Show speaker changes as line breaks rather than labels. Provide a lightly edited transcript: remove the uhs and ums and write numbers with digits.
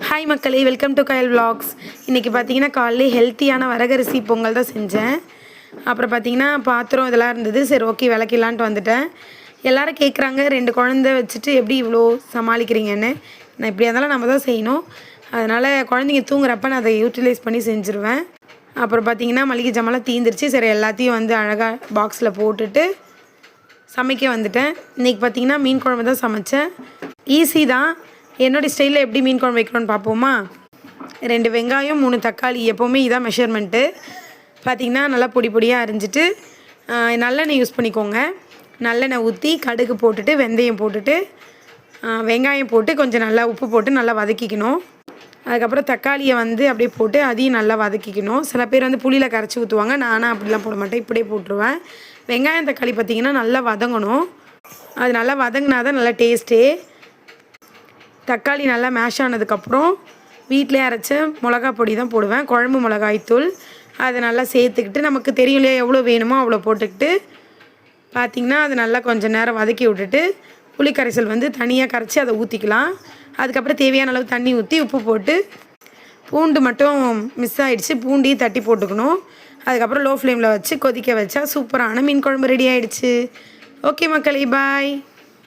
Hi மக்களே, welcome to Kayal vlogs. இன்றைக்கி பார்த்தீங்கன்னா காலையிலே ஹெல்த்தியான வரகரிசி பொங்கல் தான் செஞ்சேன். அப்புறம் பார்த்தீங்கன்னா பாத்திரம் இதெல்லாம் இருந்தது. சரி ஓகே விளக்கிடலான்ட்டு வந்துட்டேன். எல்லோரும் கேட்குறாங்க 2 குழந்தை வச்சுட்டு எப்படி இவ்வளோ சமாளிக்கிறீங்கன்னு. நான் எப்படியா இருந்தாலும் நம்ம தான் செய்யணும். அதனால் குழந்தைங்க தூங்குறப்ப நான் அதை யூட்டிலைஸ் பண்ணி செஞ்சுருவேன். அப்புறம் பார்த்தீங்கன்னா மளிகை ஜாமான்லாம் தீந்துருச்சு. சரி எல்லாத்தையும் வந்து அழகாக பாக்ஸில் போட்டுட்டு சமைக்க வந்துட்டேன். இன்றைக்கி பார்த்தீங்கன்னா மீன் குழம்பு தான் சமைச்சேன். ஈஸி தான். என்னோடய ஸ்டைலில் எப்படி மீன் குழம்பு வைக்கணும்னு பார்ப்போமா? 2 வெங்காயம் 3 தக்காளி, எப்போவுமே இதான் மெஷர்மெண்ட்டு. பார்த்திங்கன்னா நல்லா பொடி பொடியாக அரிஞ்சிட்டு நல்லெண்ணெய் யூஸ் பண்ணிக்கோங்க. நல்லெண்ணெய் ஊற்றி கடுகு போட்டுட்டு வெந்தயம் போட்டுட்டு வெங்காயம் போட்டு கொஞ்சம் நல்லா உப்பு போட்டு நல்லா வதக்கிக்கணும். அதுக்கப்புறம் தக்காளியை வந்து அப்படியே போட்டு அதையும் நல்லா வதக்கிக்கணும். சில பேர் வந்து புளியில் கரைச்சி ஊற்றுவாங்க. நானும் அப்படிலாம் போட மாட்டேன், இப்படியே போட்டுருவேன். வெங்காயம் தக்காளி பார்த்திங்கன்னா நல்லா வதங்கணும். அது நல்லா வதங்கினா தான் நல்லா டேஸ்ட்டே. தக்காளி நல்லா மேஷ் ஆனதுக்கப்புறம் வீட்டிலே அரைச்ச மிளகா பொடி தான் போடுவேன், குழம்பு மிளகாய்த்தூள். அதை நல்லா சேர்த்துக்கிட்டு நமக்கு தெரியும் இல்லையா எவ்வளோ வேணுமோ அவ்வளோ போட்டுக்கிட்டு பார்த்திங்கன்னா அது நல்லா கொஞ்சம் நேரம் வதக்கி விட்டுட்டு புளி கரைசல் வந்து தனியாக கரைச்சி அதை ஊற்றிக்கலாம். அதுக்கப்புறம் தேவையான அளவு தண்ணி ஊற்றி உப்பு போட்டு பூண்டு மட்டும் மிஸ் ஆகிடுச்சு, பூண்டையும் தட்டி போட்டுக்கணும். அதுக்கப்புறம் லோ ஃப்ளேமில் வச்சு கொதிக்க வச்சா சூப்பரான மீன் குழம்பு ரெடி ஆகிடுச்சு. ஓகே மக்களே, பாய்.